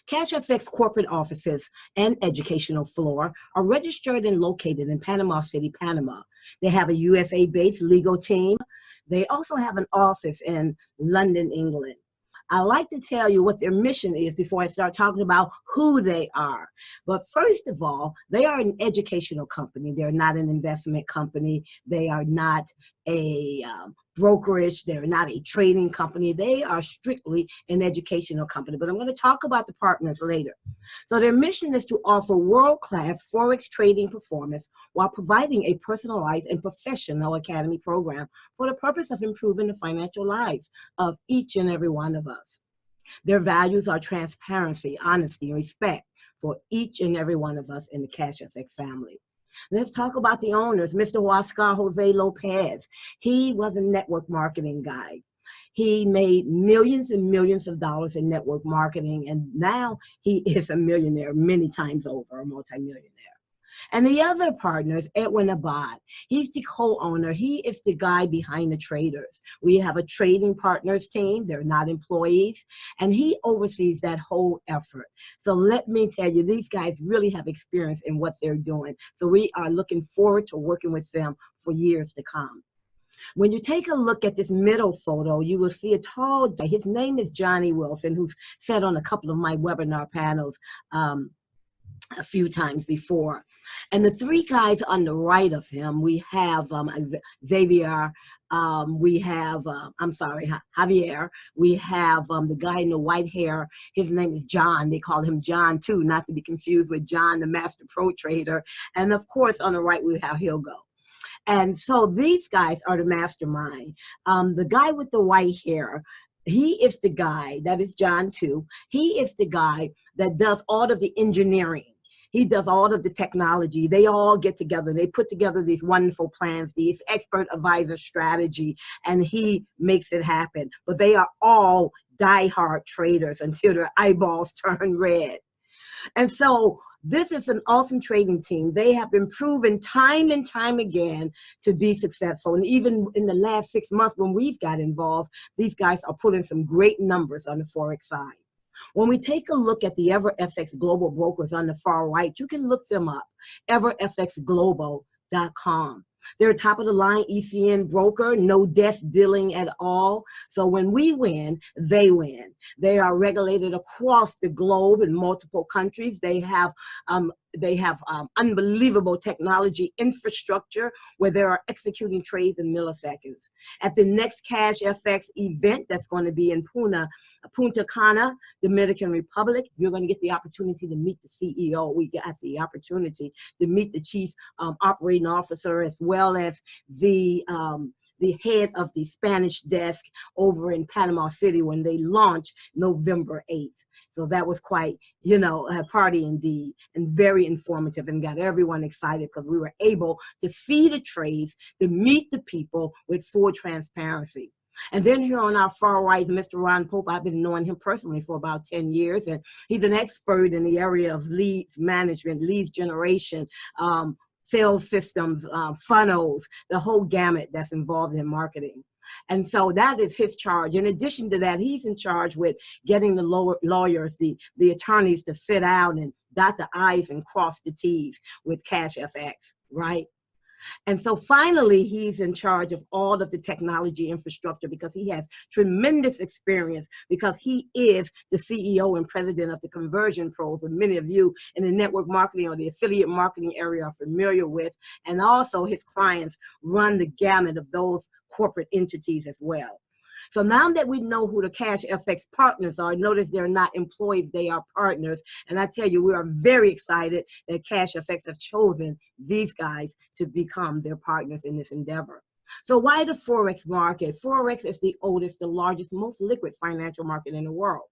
CashFX corporate offices and educational floor are registered and located in Panama City, Panama. They have a USA-based legal team. They also have an office in London, England. I like to tell you what their mission is before I start talking about who they are. But first of all, they are an educational company. They're not an investment company. They are not a brokerage. They're not a trading company. They are strictly an educational company. But I'm going to talk about the partners later. So their mission is to offer world-class Forex trading performance while providing a personalized and professional academy program for the purpose of improving the financial lives of each and every one of us. Their values are transparency, honesty, and respect for each and every one of us in the CashFX family. Let's talk about the owners, Mr. Oscar Jose Lopez. He was a network marketing guy. He made millions and millions of dollars in network marketing, and now he is a millionaire many times over, a multimillionaire. And the other partner is Edwin Abad. He's the co-owner. He is the guy behind the traders. We have a trading partners team. They're not employees. And he oversees that whole effort. So let me tell you, these guys really have experience in what they're doing. So we are looking forward to working with them for years to come. When you take a look at this middle photo, you will see a tall guy. His name is Johnny Wilson, who's sat on a couple of my webinar panels a few times before. And the three guys on the right of him, we have Xavier, we have, Javier, we have the guy in the white hair, his name is John. They call him John too, not to be confused with John, the master pro trader. And of course, on the right, we have Hugo. And so these guys are the mastermind. The guy with the white hair, he is the guy, that is John too. He is the guy that does all of the engineering. He does all of the technology. They all get together. They put together these wonderful plans, these expert advisor strategy, and he makes it happen. But they are all diehard traders until their eyeballs turn red. And so this is an awesome trading team. They have been proven time and time again to be successful. And even in the last 6 months when we've got involved, these guys are pulling some great numbers on the Forex side. When we take a look at the EverFX Global brokers on the far right, you can look them up, everfxglobal.com. They're a top-of-the-line ECN broker, no desk dealing at all. So when we win, they win. They are regulated across the globe in multiple countries. They have unbelievable technology infrastructure where they are executing trades in milliseconds. At the next CashFX event that's going to be in Punta Cana, Dominican Republic, you're going to get the opportunity to meet the CEO. We got the opportunity to meet the chief operating officer as well as the head of the Spanish desk over in Panama City when they launch November 8th. So that was quite, you know, a party indeed, and very informative, and got everyone excited because we were able to see the trades, to meet the people with full transparency. And then here on our far right, Mr. Ron Pope, I've been knowing him personally for about 10 years, and he's an expert in the area of leads management, leads generation, sales systems, funnels, the whole gamut that's involved in marketing. And so that is his charge. In addition to that, he's in charge with getting the lawyers, the attorneys to sit out and dot the I's and cross the T's with CashFX, right? And so finally, he's in charge of all of the technology infrastructure because he has tremendous experience because he is the CEO and president of the Conversion Pros, that many of you in the network marketing or the affiliate marketing area are familiar with. And also his clients run the gamut of those corporate entities as well. So now that we know who the CashFX partners are, notice they're not employees, they are partners. And I tell you, we are very excited that CashFX have chosen these guys to become their partners in this endeavor. So why the Forex market? Forex is the oldest, the largest, most liquid financial market in the world.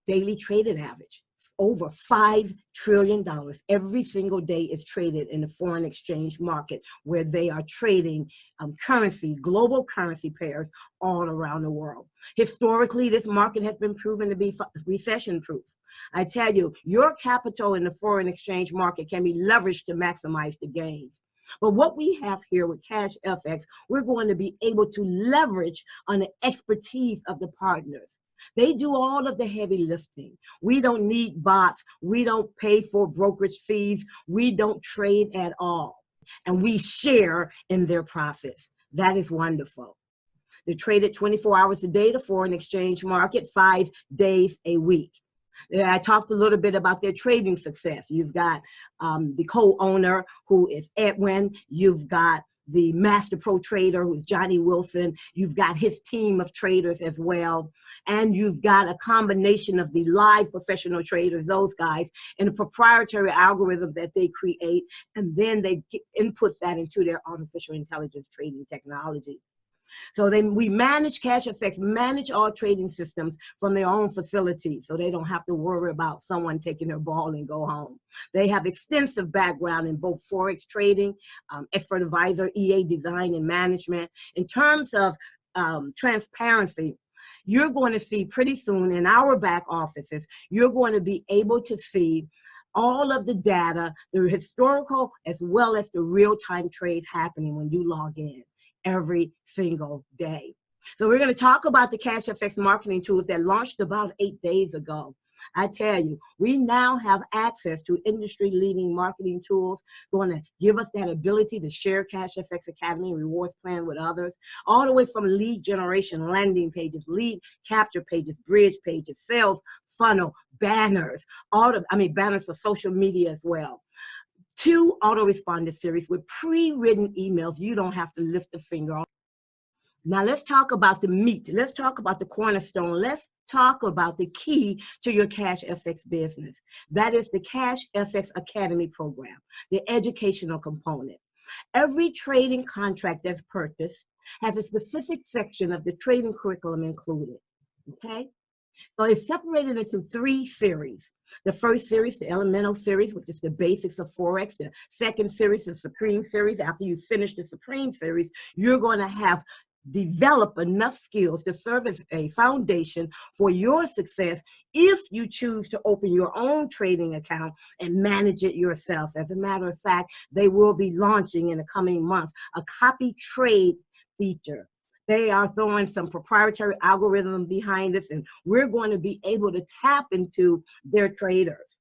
Daily traded average, over $5 trillion. Every single day is traded in the foreign exchange market where they are trading currency, global currency pairs all around the world. Historically, this market has been proven to be recession proof. I tell you, your capital in the foreign exchange market can be leveraged to maximize the gains. But what we have here with CashFX, we're going to be able to leverage on the expertise of the partners. They do all of the heavy lifting. We don't need bots. We don't pay for brokerage fees. We don't trade at all. And we share in their profits. That is wonderful. They traded 24 hours a day, the foreign exchange market, 5 days a week. I talked a little bit about their trading success. You've got the co-owner, who is Edwin. You've got the master pro trader, who's Johnny Wilson. You've got his team of traders as well. And you've got a combination of the live professional traders, those guys, and a proprietary algorithm that they create. And then they input that into their artificial intelligence trading technology. So then we manage, CashFX manage all trading systems from their own facility, so they don't have to worry about someone taking their ball and go home. They have extensive background in both Forex trading, expert advisor, EA design and management. In terms of transparency, you're going to see pretty soon in our back offices, you're going to be able to see all of the data, the historical as well as the real-time trades happening when you log in every single day. So we're going to talk about the CashFX marketing tools that launched about 8 days ago. I tell you, we now have access to industry-leading marketing tools, going to give us that ability to share CashFX Academy rewards plan with others, all the way from lead generation, landing pages, lead capture pages, bridge pages, sales funnel, banners, banners for social media as well. 2 autoresponder series with pre-written emails. You don't have to lift a finger. Now let's talk about the meat. Let's talk about the cornerstone. Let's talk about the key to your CashFX business. That is the CashFX Academy program, the educational component. Every trading contract that's purchased has a specific section of the trading curriculum included, okay? So it's separated into 3 series. The first series, the elemental series, which is the basics of Forex. The second series, the supreme series. After you finish the supreme series, you're going to have developed enough skills to serve as a foundation for your success if you choose to open your own trading account and manage it yourself. As a matter of fact, they will be launching in the coming months a copy trade feature. They are throwing some proprietary algorithm behind this, and we're going to be able to tap into their traders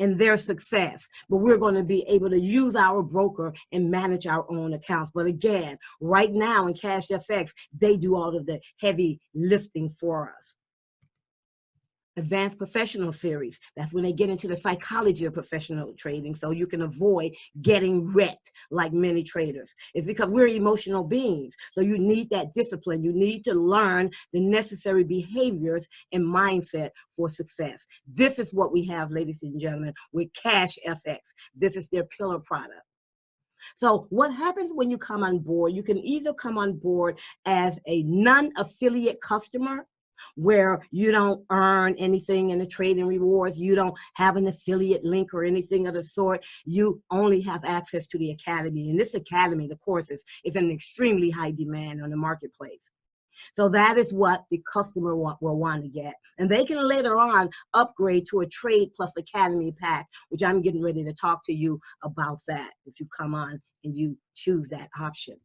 and their success. But we're going to be able to use our broker and manage our own accounts. But again, right now in CashFX, they do all of the heavy lifting for us. Advanced Professional Series. That's when they get into the psychology of professional trading, so you can avoid getting wrecked like many traders. It's because we're emotional beings, so you need that discipline. You need to learn the necessary behaviors and mindset for success. This is what we have, ladies and gentlemen, with CashFX. This is their pillar product. So what happens when you come on board? You can either come on board as a non-affiliate customer, where you don't earn anything in the trading rewards, you don't have an affiliate link or anything of the sort, you only have access to the academy. And this academy, the courses, is in extremely high demand on the marketplace. So that is what the customer will want to get. And they can later on upgrade to a Trade Plus Academy pack, which I'm getting ready to talk to you about that if you come on and you choose that option.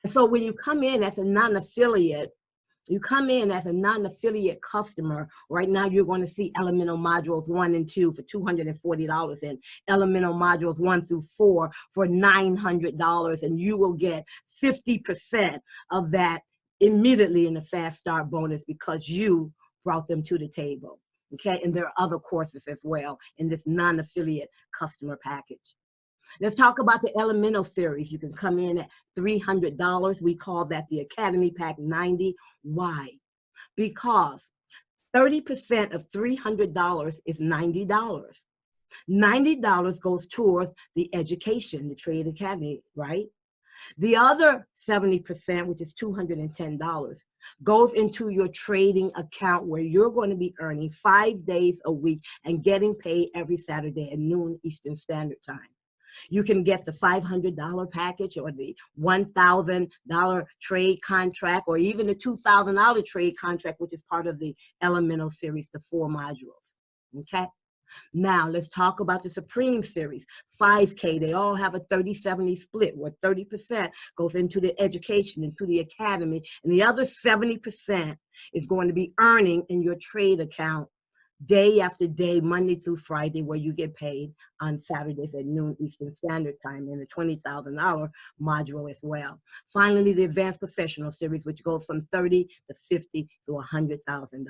And so when you come in as a non-affiliate, customer, right now you're going to see Elemental Modules 1 and 2 for $240 and Elemental Modules 1 through 4 for $900, and you will get 50% of that immediately in the Fast Start bonus because you brought them to the table, okay? And there are other courses as well in this non-affiliate customer package. Let's talk about the Elemental series. You can come in at $300. We call that the Academy Pack 90. Why? Because 30% of $300 is $90. $90 goes towards the education, the Trade Academy, right? The other 70%, which is $210, goes into your trading account where you're going to be earning 5 days a week and getting paid every Saturday at noon Eastern Standard Time. You can get the $500 package or the $1,000 trade contract or even the $2,000 trade contract, which is part of the Elemental series, the 4 modules, okay? Now, let's talk about the Supreme Series, 5K. They all have a 30-70 split, where 30% goes into the education, into the academy, and the other 70% is going to be earning in your trade account day after day, Monday through Friday, where you get paid on Saturdays at noon Eastern Standard Time in the $20,000 module as well. Finally, the Advanced Professional Series, which goes from $30,000 to $50,000 to $100,000.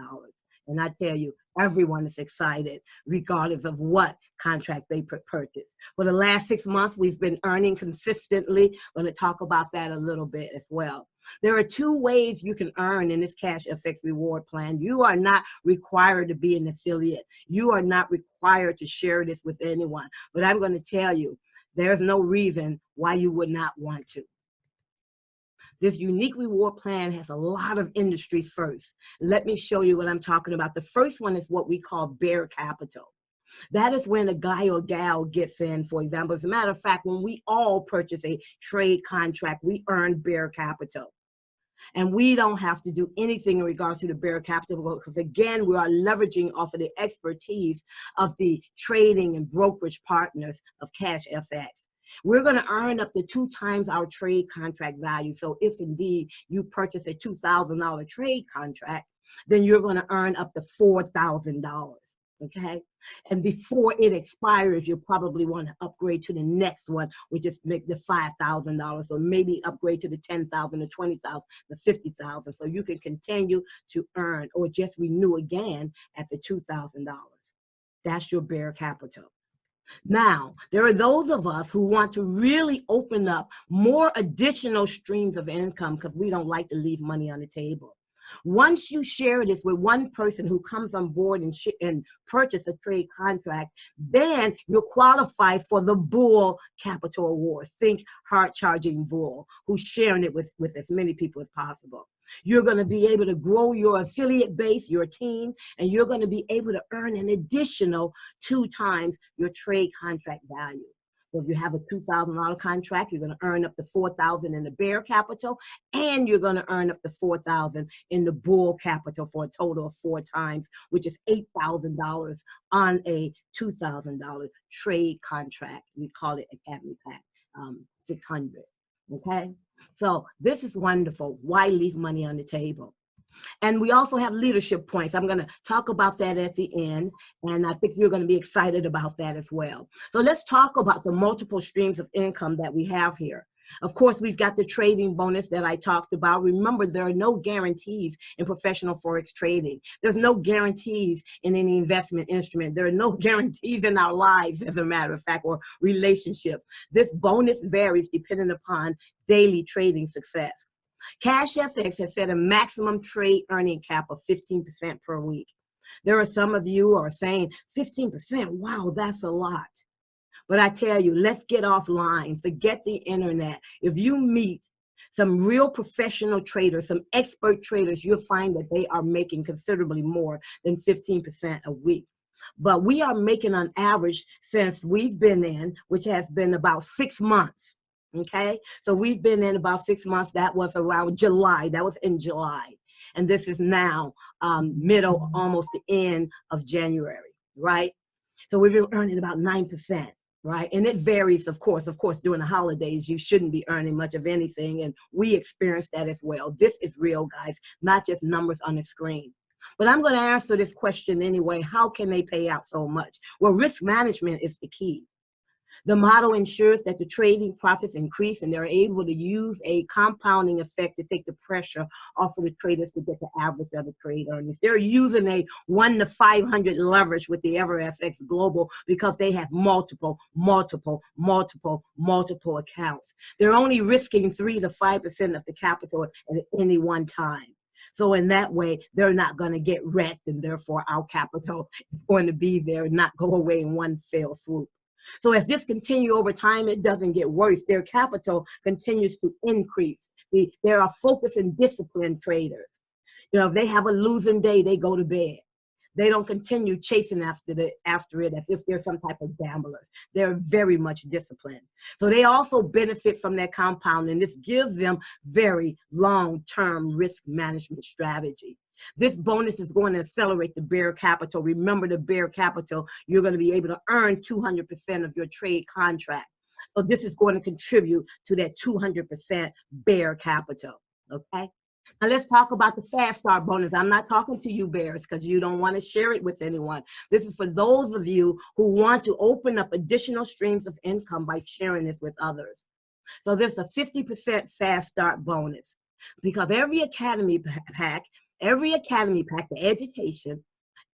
And I tell you, everyone is excited, regardless of what contract they purchase. For the last 6 months, we've been earning consistently. I'm going to talk about that a little bit as well. There are 2 ways you can earn in this CashFX reward plan. You are not required to be an affiliate. You are not required to share this with anyone. But I'm going to tell you, there's no reason why you would not want to. This unique reward plan has a lot of industry firsts. Let me show you what I'm talking about. The first one is what we call bear capital. That is when a guy or gal gets in, for example. As a matter of fact, when we all purchase a trade contract, we earn bear capital. And we don't have to do anything in regards to the bear capital, because again, we are leveraging off of the expertise of the trading and brokerage partners of CashFX. We're going to earn up to 2 times our trade contract value. So if indeed you purchase a $2,000 trade contract, then you're going to earn up to $4,000. Okay. And before it expires, you'll probably want to upgrade to the next one, which is make the $5,000, or maybe upgrade to the $10,000, the $20,000, the $50,000. So you can continue to earn or just renew again at the $2,000. That's your bear capital. Now, there are those of us who want to really open up more additional streams of income, because we don't like to leave money on the table. Once you share this with one person who comes on board and purchase a trade contract, then you'll qualify for the Bull Capital Award. Think hard-charging bull, who's sharing it with as many people as possible. You're going to be able to grow your affiliate base, your team, and you're going to be able to earn an additional 2 times your trade contract value. So if you have a $2,000 contract, you're going to earn up to $4,000 in the bear capital, and you're going to earn up to $4,000 in the bull capital, for a total of 4 times, which is $8,000 on a $2,000 trade contract. We call it Academy Pack 600. Okay, so this is wonderful. Why leave money on the table? And we also have leadership points. I'm going to talk about that at the end, and I think you're going to be excited about that as well. So let's talk about the multiple streams of income that we have here. Of course, we've got the trading bonus that I talked about. Remember, there are no guarantees in professional Forex trading. There's no guarantees in any investment instrument. There are no guarantees in our lives, as a matter of fact, or relationships. This bonus varies depending upon daily trading success. CashFX has set a maximum trade earning cap of 15% per week. There are some of you who are saying 15%, wow, that's a lot. But I tell you, let's get offline, forget the internet. If you meet some real professional traders, some expert traders, you'll find that they are making considerably more than 15% a week. But we are making on average, since we've been in, which has been about 6 months. Okay, so we've been in about 6 months. That was around July. That was in July. And this is now middle, almost the end of January, right? So we've been earning about 9%, right? And it varies, of course, during the holidays, you shouldn't be earning much of anything. And we experienced that as well. This is real, guys, not just numbers on the screen. But I'm going to answer this question anyway. How can they pay out so much? Well, risk management is the key. The model ensures that the trading profits increase, and they're able to use a compounding effect to take the pressure off of the traders to get the average of the trade earnings. They're using a 1 to 500 leverage with the EverFX Global because they have multiple accounts. They're only risking 3 to 5% of the capital at any one time. So in that way, they're not going to get wrecked, and therefore our capital is going to be there and not go away in one fell swoop. So as this continues over time, it doesn't get worse. Their capital continues to increase. They are focused and disciplined traders. You know, if they have a losing day, they go to bed. They don't continue chasing after it as if they're some type of gamblers. They're very much disciplined. So they also benefit from that compound, and this gives them very long-term risk management strategy. This bonus is going to accelerate the bear capital. Remember the bear capital, you're going to be able to earn 200% of your trade contract. So this is going to contribute to that 200% bear capital, okay? Now let's talk about the fast start bonus. I'm not talking to you bears because you don't want to share it with anyone. This is for those of you who want to open up additional streams of income by sharing this with others. So there's a 50% fast start bonus because every academy pack, the education,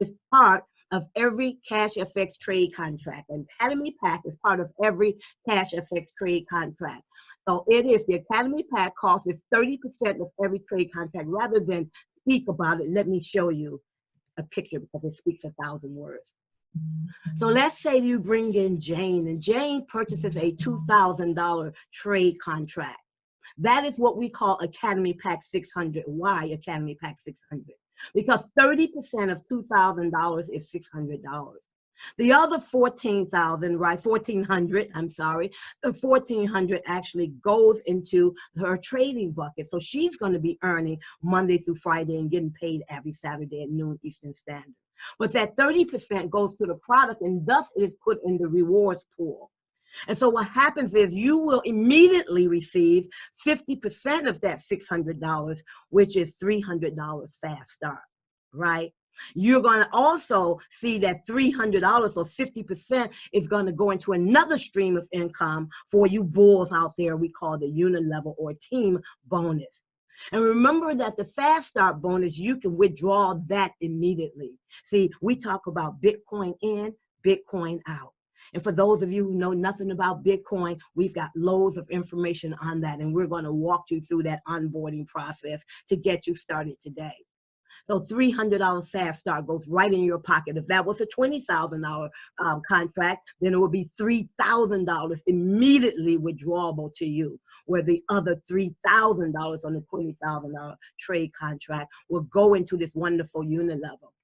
is part of every CashFX trade contract. And Academy Pack is part of every CashFX trade contract. So it is, the Academy Pack cost is 30% of every trade contract. Rather than speak about it, let me show you a picture because it speaks 1,000 words. So let's say you bring in Jane, and Jane purchases a $2,000 trade contract. That is what we call Academy Pack 600. Why Academy Pack 600? Because 30% of $2,000 is $600. The other 14,000, right, 1,400, I'm sorry, the 1,400 actually goes into her trading bucket. So she's going to be earning Monday through Friday and getting paid every Saturday at noon Eastern Standard. But that 30% goes to the product, and thus it is put in the rewards pool. And so what happens is you will immediately receive 50% of that $600, which is $300 fast start, right? You're going to also see that $300 or 50% is going to go into another stream of income for you bulls out there. We call the unit level or team bonus. And remember that the fast start bonus, you can withdraw that immediately. See, we talk about Bitcoin in, Bitcoin out. And for those of you who know nothing about Bitcoin, we've got loads of information on that. And we're going to walk you through that onboarding process to get you started today. So $300 fast start goes right in your pocket. If that was a $20,000 contract, then it would be $3,000 immediately withdrawable to you, where the other $3,000 on the $20,000 trade contract will go into this wonderful unit level.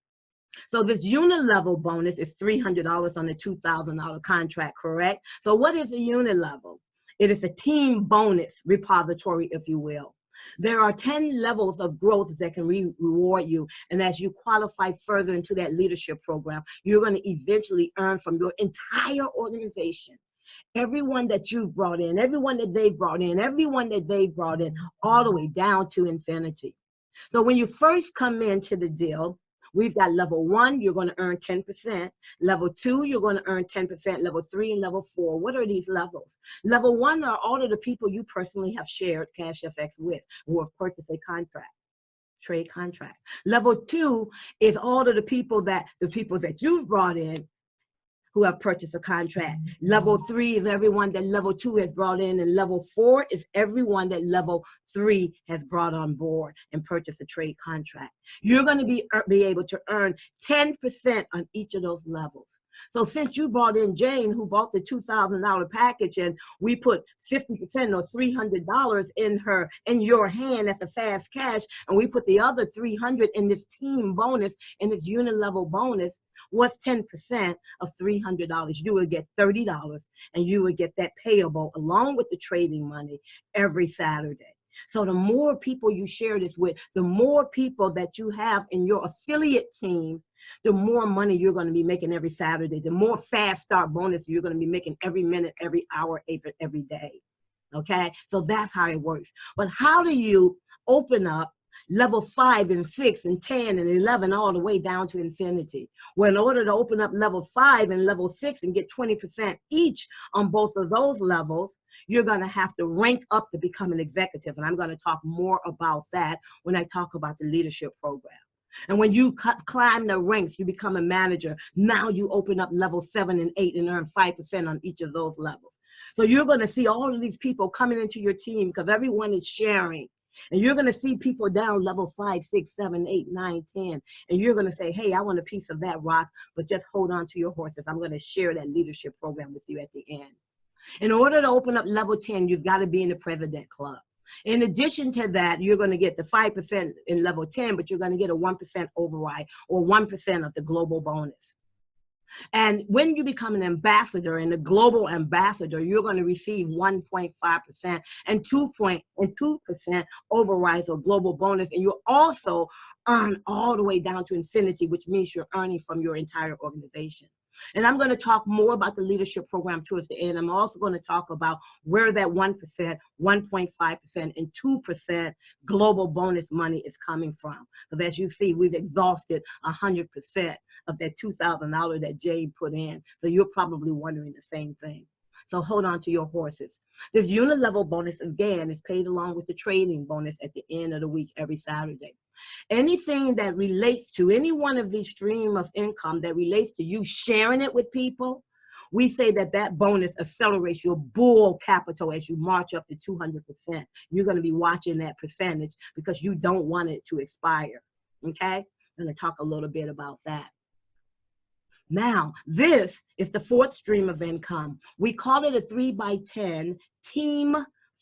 So this unit level bonus is $300 on the $2,000 contract, correct? So what is a unit level? It is a team bonus repository, if you will. There are 10 levels of growth that can reward you. And as you qualify further into that leadership program, you're going to eventually earn from your entire organization. Everyone that you've brought in, everyone that they've brought in, everyone that they've brought in, all the way down to infinity. So when you first come into the deal, we've got level 1, you're going to earn 10%. Level 2, you're going to earn 10%. Level 3 and level 4. What are these levels? Level 1 are all of the people you personally have shared CashFX with who have purchased a contract, trade contract. Level 2 is all of the people that you've brought in who have purchased a contract. Level 3 is everyone that level 2 has brought in, and level 4 is everyone that level 3 has brought on board and purchased a trade contract. You're going to be able to earn 10% on each of those levels. So since you brought in Jane, who bought the $2,000 package, and we put 50% or $300 in your hand as a fast cash, and we put the other $300 in this team bonus, in this unit level bonus, what's 10% of $300? You will get $30, and you will get that payable along with the trading money every Saturday. So the more people you share this with, the more people that you have in your affiliate team, the more money you're going to be making every Saturday, the more fast start bonus you're going to be making every minute, every hour, every day. Okay, so that's how it works. But how do you open up level 5 and 6 and 10 and 11 all the way down to infinity? Well, in order to open up level 5 and level 6 and get 20% each on both of those levels, you're going to have to rank up to become an executive. And I'm going to talk more about that when I talk about the leadership program. And when you climb the ranks, you become a manager. Now you open up level 7 and 8 and earn 5% on each of those levels. So you're going to see all of these people coming into your team because everyone is sharing. And you're going to see people down level 5, 6, 7, 8, 9, 10. And you're going to say, hey, I want a piece of that rock, but just hold on to your horses. I'm going to share that leadership program with you at the end. In order to open up level 10, you've got to be in the President Club. In addition to that, you're going to get the 5% in level 10, but you're going to get a 1% override or 1% of the global bonus. And when you become an ambassador and a global ambassador, you're going to receive 1.5% and 2% overrides or global bonus. And you'll also earn all the way down to infinity, which means you're earning from your entire organization. And I'm going to talk more about the leadership program towards the end. I'm also going to talk about where that 1%, 1.5%, and 2% global bonus money is coming from. Because as you see, we've exhausted 100% of that $2,000 that Jane put in. So you're probably wondering the same thing. So hold on to your horses. This unit level bonus, again, is paid along with the trading bonus at the end of the week every Saturday. Anything that relates to any one of these stream of income that relates to you sharing it with people, we say that that bonus accelerates your bull capital as you march up to 200%. You're going to be watching that percentage because you don't want it to expire. Okay? I'm going to talk a little bit about that. Now, this is the fourth stream of income. We call it a 3x10 team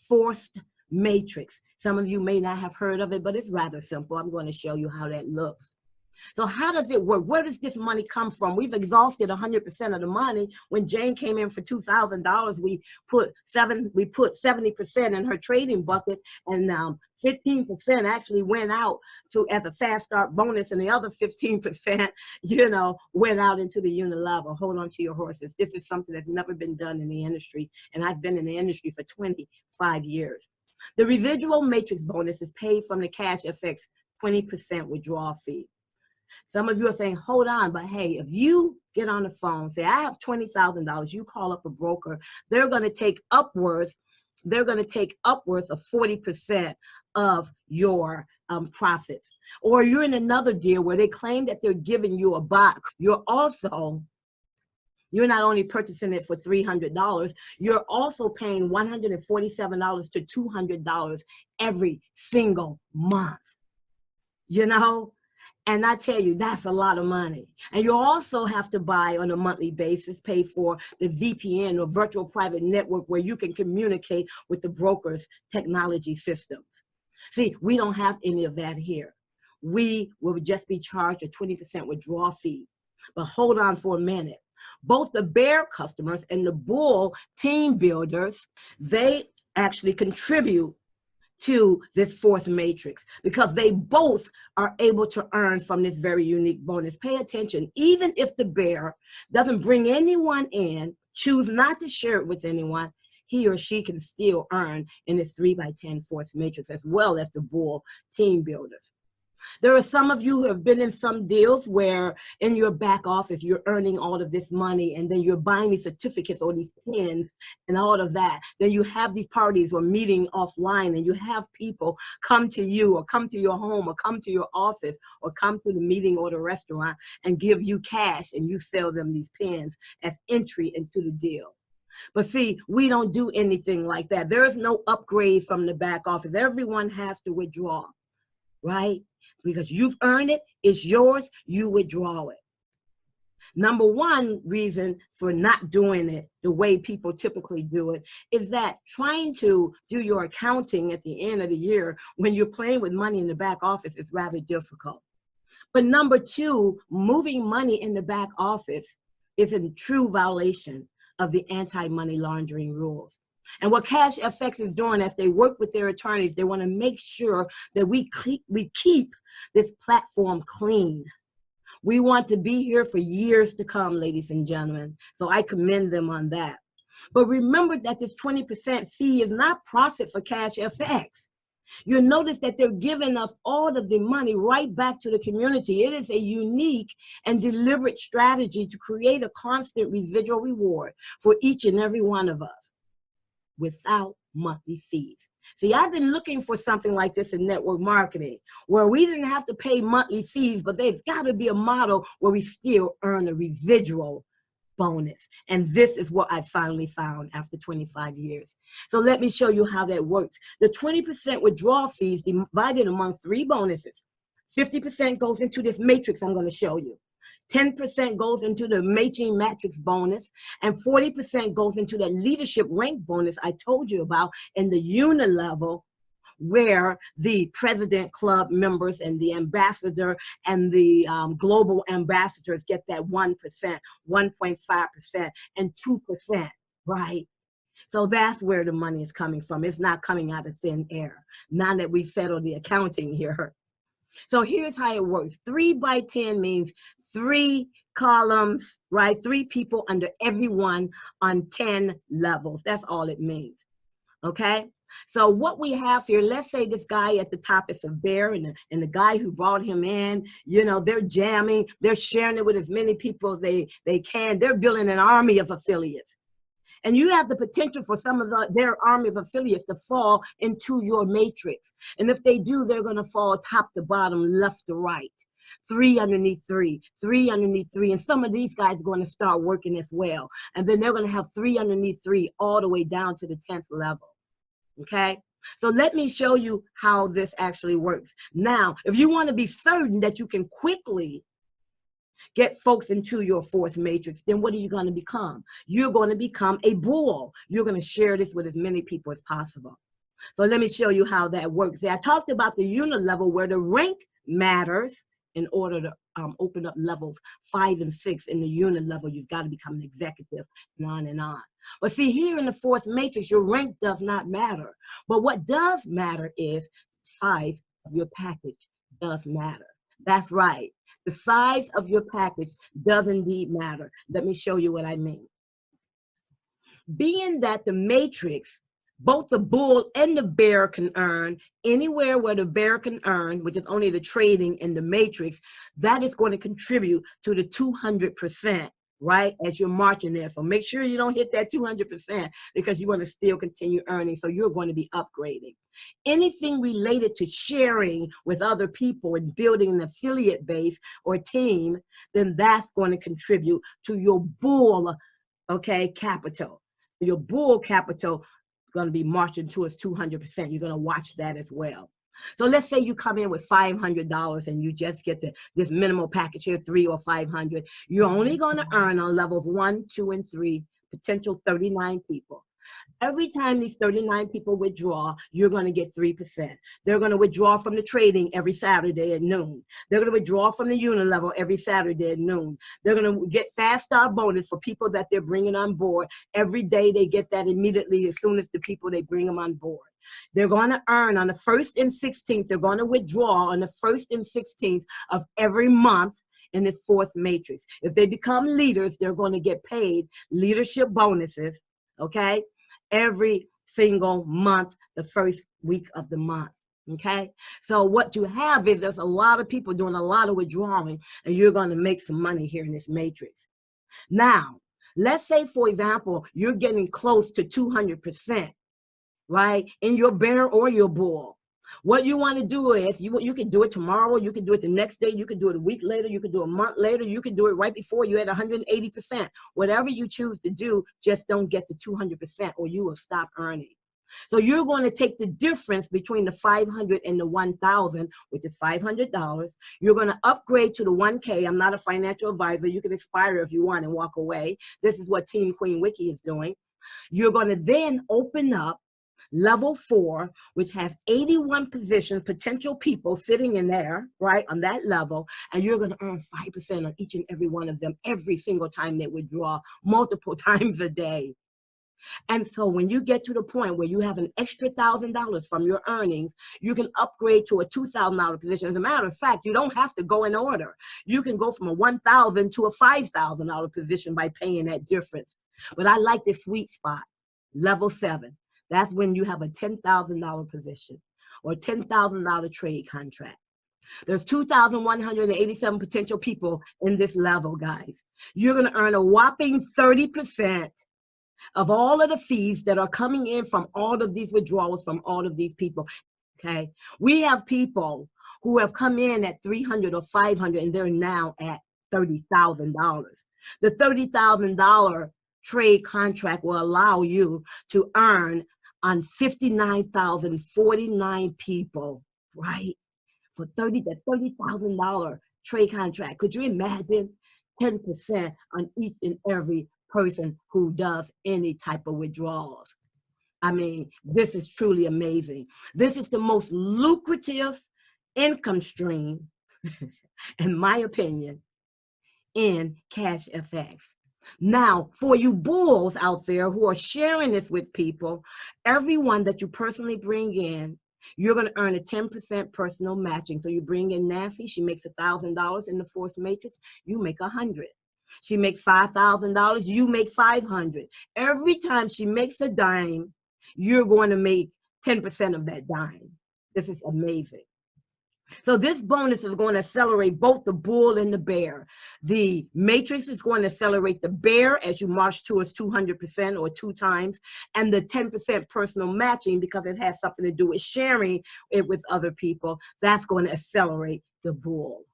forced matrix. Some of you may not have heard of it, but it's rather simple. I'm going to show you how that looks. So how does it work? Where does this money come from? We've exhausted 100% of the money. When Jane came in for $2,000, we put 70% in her trading bucket, and 15% actually went out as a fast start bonus, and the other 15%, went out into the unilevel. Hold on to your horses. This is something that's never been done in the industry, and I've been in the industry for 25 years. The residual matrix bonus is paid from the CashFX 20% withdrawal fee. Some of you are saying, hold on, but hey, if you get on the phone, say, I have $20,000, you call up a broker, they're going to take upwards of 40% of your profits. Or you're in another deal where they claim that they're giving you a buy. You're not only purchasing it for $300, you're also paying $147 to $200 every single month. And I tell you, that's a lot of money. And you also have to buy on a monthly basis, pay for the VPN or virtual private network where you can communicate with the broker's technology systems. See, we don't have any of that here. We will just be charged a 20% withdrawal fee. But hold on for a minute. Both the bear customers and the bull team builders, they actually contribute to this fourth matrix because they both are able to earn from this very unique bonus. Pay attention. Even if the bear doesn't bring anyone in, choose not to share it with anyone, he or she can still earn in this 3x10 fourth matrix as well as the bull team builders. There are some of you who have been in some deals where in your back office, you're earning all of this money and then you're buying these certificates or these pins and all of that. Then you have these parties or meeting offline and you have people come to you or come to your home or come to your office or come to the meeting or the restaurant and give you cash and you sell them these pins as entry into the deal. But see, we don't do anything like that. There is no upgrade from the back office. Everyone has to withdraw, right? Because you've earned it, it's yours, you withdraw it. Number one reason for not doing it the way people typically do it is that trying to do your accounting at the end of the year when you're playing with money in the back office is rather difficult. But number two, moving money in the back office is a true violation of the anti-money laundering rules. And what CashFX is doing as they work with their attorneys, they want to make sure that we keep this platform clean. We want to be here for years to come, ladies and gentlemen. So I commend them on that. But remember that this 20% fee is not profit for CashFX. You'll notice that they're giving us all of the money right back to the community. It is a unique and deliberate strategy to create a constant residual reward for each and every one of us without monthly fees. See, I've been looking for something like this in network marketing, where we didn't have to pay monthly fees, but there's got to be a model where we still earn a residual bonus. And this is what I finally found after 25 years. So let me show you how that works. The 20% withdrawal fees divided among three bonuses. 50% goes into this matrix I'm going to show you. 10% goes into the matching matrix bonus, and 40% goes into that leadership rank bonus I told you about in the unilevel, where the president club members and the ambassador and the global ambassadors get that 1%, 1.5%, and 2%, right? So that's where the money is coming from. It's not coming out of thin air. Now that we've settled the accounting here. So here's how it works. 3 by 10 means 3 columns, right? 3 people under every one on 10 levels. That's all it means, okay? So what we have here, let's say this guy at the top is a bear, and the guy who brought him in, you know, they're jamming, they're sharing it with as many people as they can. They're building an army of affiliates. And you have the potential for some of their army of affiliates to fall into your matrix. And if they do, they're going to fall top to bottom, left to right. 3 underneath 3, 3 underneath 3. And some of these guys are going to start working as well. And then they're going to have 3 underneath 3 all the way down to the 10th level. Okay? So let me show you how this actually works. Now, if you want to be certain that you can quickly get folks into your fourth matrix, then what are you going to become? You're going to become a bull. You're going to share this with as many people as possible. So let me show you how that works. See, I talked about the unit level where the rank matters in order to open up levels 5 and 6 in the unit level. You've got to become an executive and on and on. But see, here in the fourth matrix, your rank does not matter. But what does matter is the size of your package does matter. That's right. The size of your package does indeed matter. Let me show you what I mean. Being that the matrix, both the bull and the bear can earn, anywhere where the bear can earn, which is only the trading in the matrix, that is going to contribute to the 200%, right, as you're marching there. So make sure you don't hit that 200% because you want to still continue earning. So you're going to be upgrading. Anything related to sharing with other people and building an affiliate base or team, then that's going to contribute to your bull, okay, capital. Your bull capital going to be marching towards 200%. You're going to watch that as well. So let's say you come in with $500 and you just get to this minimal package here, 3 or 500. You're only going to earn on levels 1, 2, and 3, potential 39 people. Every time these 39 people withdraw, you're going to get 3%. They're going to withdraw from the trading every Saturday at noon. They're going to withdraw from the unit level every Saturday at noon. They're going to get fast start bonus for people that they're bringing on board. Every day they get that immediately as soon as the people they bring them on board. They're going to earn on the 1st and 16th. They're going to withdraw on the 1st and 16th of every month in the fourth matrix. If they become leaders, they're going to get paid leadership bonuses, okay, every single month, the first week of the month, okay? So what you have is there's a lot of people doing a lot of withdrawing, and you're going to make some money here in this matrix. Now, let's say, for example, you're getting close to 200%, right, in your bear or your bull. What you want to do is, you can do it tomorrow, you can do it the next day, you can do it a week later, you can do it a month later, you can do it right before you're at 180%. Whatever you choose to do, just don't get to 200% or you will stop earning. So you're going to take the difference between the 500 and the 1,000, which is $500. You're going to upgrade to the 1K. I'm not a financial advisor. You can expire if you want and walk away. This is what Team Queen Wiki is doing. You're going to then open up level 4, which has 81 positions, potential people sitting in there, right, on that level, and you're going to earn 5% on each and every one of them every single time they withdraw, multiple times a day. And so when you get to the point where you have an extra $1,000 from your earnings, you can upgrade to a $2,000 position. As a matter of fact, you don't have to go in order. You can go from a $1,000 to a $5,000 position by paying that difference. But I like the sweet spot, level 7. That's when you have a $10,000 position or $10,000 trade contract. There's 2,187 potential people in this level, guys. You're going to earn a whopping 30% of all of the fees that are coming in from all of these withdrawals from all of these people, okay? We have people who have come in at $300 or $500 and they're now at $30,000. The $30,000 trade contract will allow you to earn on 59,049 people, right? For $30,000 trade contract. Could you imagine 10% on each and every person who does any type of withdrawals? I mean, this is truly amazing. This is the most lucrative income stream, in my opinion, in CashFX. Now, for you bulls out there who are sharing this with people, everyone that you personally bring in, you're going to earn a 10% personal matching. So you bring in Nancy, she makes $1,000 in the force matrix, you make 100. She makes $5,000, you make 500. Every time she makes a dime, you're going to make 10% of that dime. This is amazing. So this bonus is going to accelerate both the bull and the bear. The matrix is going to accelerate the bear as you march towards 200% or 2 times, and the 10% personal matching, because it has something to do with sharing it with other people, that's going to accelerate the bull.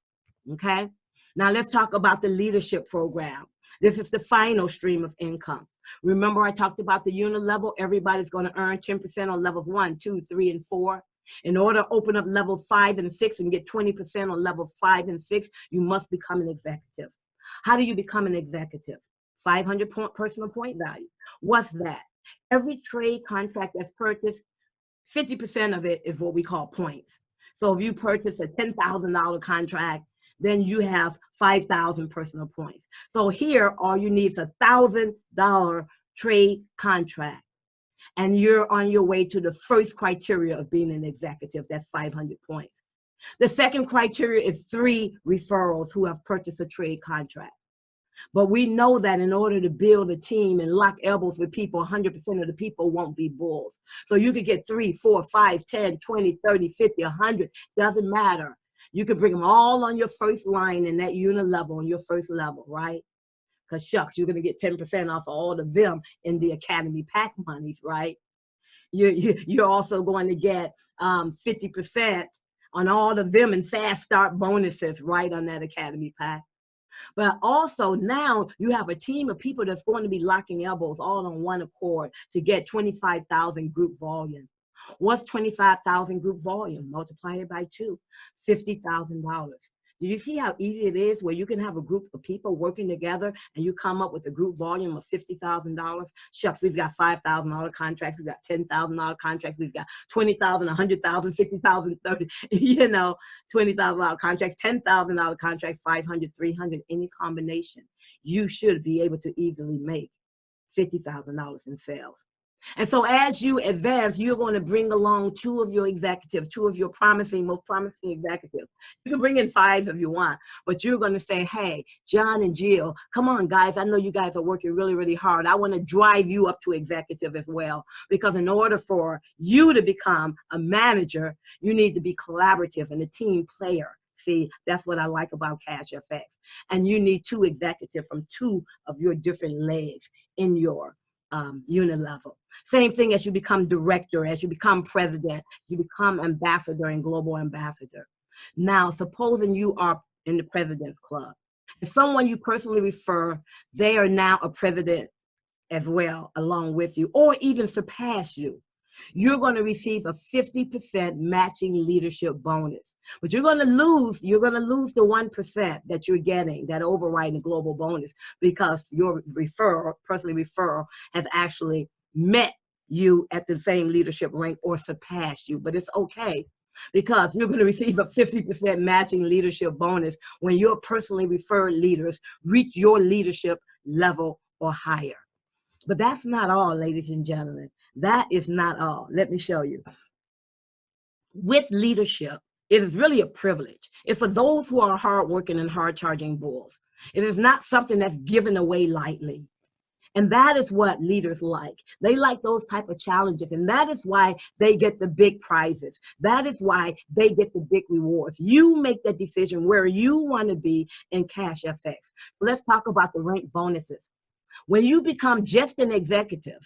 Okay? Now let's talk about the leadership program. This is the final stream of income. Remember I talked about the unit level? Everybody's going to earn 10% on levels 1, 2, 3, and 4. In order to open up level 5 and 6 and get 20% on levels 5 and 6, you must become an executive. How do you become an executive? 500 personal point value. What's that? Every trade contract that's purchased, 50% of it is what we call points. So if you purchase a $10,000 contract, then you have 5,000 personal points. So here, all you need is a $1,000 trade contract. And you're on your way to the first criteria of being an executive. That's 500 points. The second criteria is 3 referrals who have purchased a trade contract. But we know that in order to build a team and lock elbows with people, 100% of the people won't be bulls. So you could get 3, 4, 5, 10, 20, 30, 50, 100. Doesn't matter. You can bring them all on your first line in that unit level, on your first level, right? Because shucks, you're going to get 10% off of all of them in the Academy pack monies, right? You're also going to get 50% on all of them in fast start bonuses, right, on that Academy pack. But also now you have a team of people that's going to be locking elbows all on one accord to get 25,000 group volume. What's 25,000 group volume? Multiply it by 2, $50,000. Do you see how easy it is where you can have a group of people working together and you come up with a group volume of $50,000? Shucks, we've got $5,000 contracts, we've got $10,000 contracts, we've got 20,000, 100,000, 50,000, 30, you know, $20,000 contracts, $10,000 contracts, 500, 300, any combination. You should be able to easily make $50,000 in sales. And so as you advance, you're going to bring along 2 of your executives, 2 of your most promising executives. You can bring in 5 if you want, but you're going to say, hey, John and Jill, come on, guys. I know you guys are working really, really hard. I want to drive you up to executive as well, because in order for you to become a manager, you need to be collaborative and a team player. See, that's what I like about CashFX. And you need 2 executives from 2 of your different legs in your unit level. Same thing as you become director, as you become president, you become ambassador and global ambassador. Now, supposing you are in the President's Club, and someone you personally refer, they are now a president as well, along with you, or even surpass you. You're going to receive a 50% matching leadership bonus. But you're going to lose the 1% that you're getting, that overriding global bonus, because your personally referral, has actually met you at the same leadership rank or surpassed you. But it's okay, because you're going to receive a 50% matching leadership bonus when your personally referred leaders reach your leadership level or higher. But that's not all, ladies and gentlemen. That is not all. Let me show you. With leadership, it is really a privilege. It's for those who are hardworking and hard-charging bulls. It is not something that's given away lightly. And that is what leaders like. They like those type of challenges. And that is why they get the big prizes. That is why they get the big rewards. You make that decision where you want to be in CashFX. Let's talk about the rank bonuses. When you become just an executive,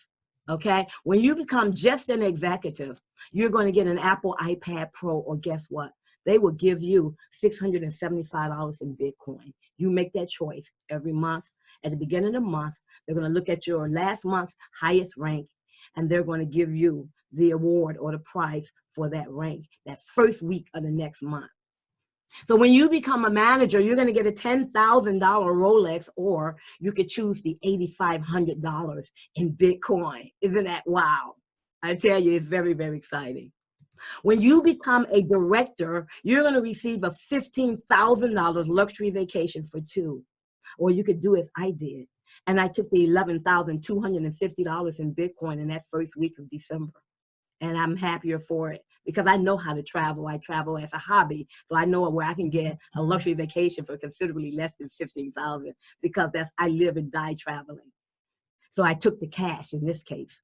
okay, when you become just an executive, you're going to get an Apple iPad Pro, or guess what? They will give you $675 in Bitcoin. You make that choice every month. At the beginning of the month, they're going to look at your last month's highest rank, and they're going to give you the award or the prize for that rank that first week of the next month. So when you become a manager, you're going to get a $10,000 Rolex, or you could choose the $8,500 in Bitcoin. Isn't that wow? I tell you, it's very, very exciting. When you become a director, you're going to receive a $15,000 luxury vacation for two. Or you could do as I did. And I took the $11,250 in Bitcoin in that first week of December. And I'm happier for it because I know how to travel. I travel as a hobby. So I know where I can get a luxury vacation for considerably less than $15,000 because I live and die traveling. So I took the cash in this case.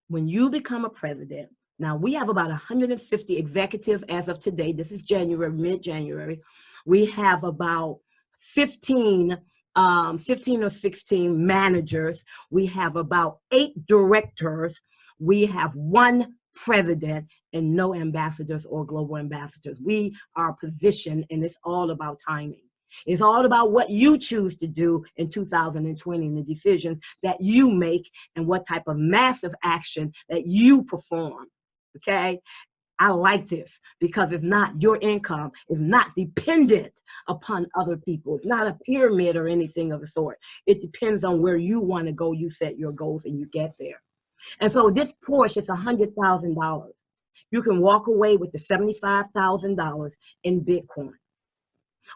When you become a president, now we have about 150 executives as of today. This is January, mid-January. We have about 15 or 16 managers. We have about 8 directors. We have 1 president and no ambassadors or global ambassadors. We are positioned, and it's all about timing. It's all about what you choose to do in 2020 and the decisions that you make and what type of massive action that you perform, okay? I like this because it's not your income is not dependent upon other people. It's not a pyramid or anything of the sort. It depends on where you want to go. You set your goals and you get there. And so this Porsche is $100,000. You can walk away with the $75,000 in Bitcoin.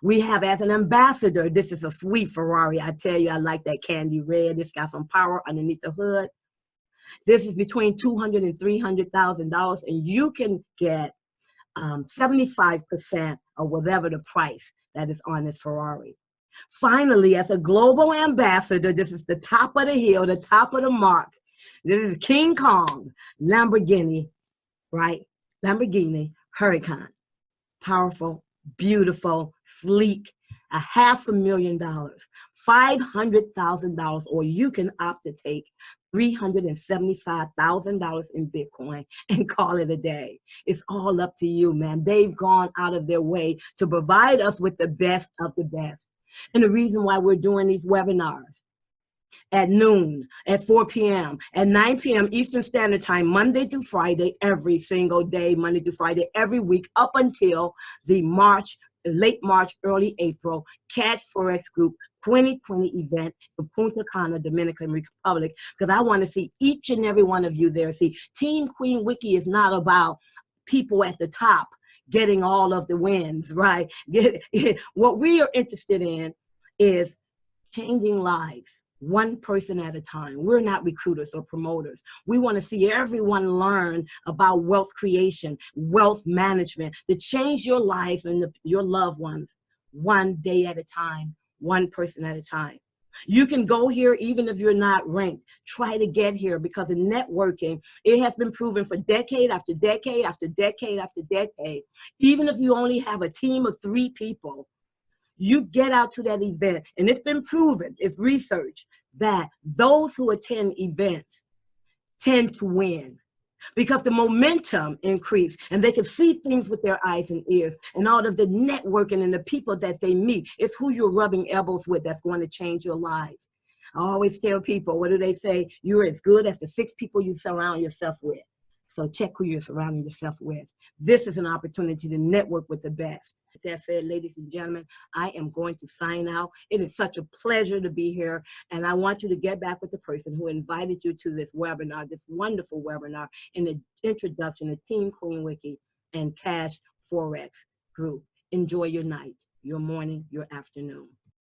We have as an ambassador, this is a sweet Ferrari. I tell you, I like that candy red. It's got some power underneath the hood. This is between $200,000 and $300,000, and you can get 75% of whatever the price that is on this Ferrari. Finally, as a global ambassador, this is the top of the hill, the top of the mark. This is King Kong, Lamborghini, right? Lamborghini Huracan. Powerful, beautiful, sleek, $500,000, $500,000, or you can opt to take $375,000 in Bitcoin and call it a day. It's all up to you, man. They've gone out of their way to provide us with the best of the best. And the reason why we're doing these webinars at noon, at 4 p.m., at 9 p.m. Eastern Standard Time, Monday through Friday, every single day, Monday through Friday, every week, up until the late March, early April, CashFX Group 2020 event in Punta Cana, Dominican Republic, because I want to see each and every one of you there. See, Team Queen Wiki is not about people at the top getting all of the wins, right? What we are interested in is changing lives, one person at a time. We're not recruiters or promoters. We want to see everyone learn about wealth creation, wealth management, to change your life and your loved ones one day at a time, one person at a time. You can go here even if you're not ranked. Try to get here because in networking, it has been proven for decade after decade after decade after decade. Even if you only have a team of 3 people, you get out to that event, and it's been proven, it's research, that those who attend events tend to win because the momentum increase and they can see things with their eyes and ears, and all of the networking and the people that they meet. It's who you're rubbing elbows with that's going to change your lives. I always tell people, what do they say? You're as good as the 6 people you surround yourself with. So check who you're surrounding yourself with. This is an opportunity to network with the best. As I said, ladies and gentlemen, I am going to sign out. It is such a pleasure to be here. And I want you to get back with the person who invited you to this webinar, this wonderful webinar, in the introduction to Team Queen Wiki and CashFX Group. Enjoy your night, your morning, your afternoon.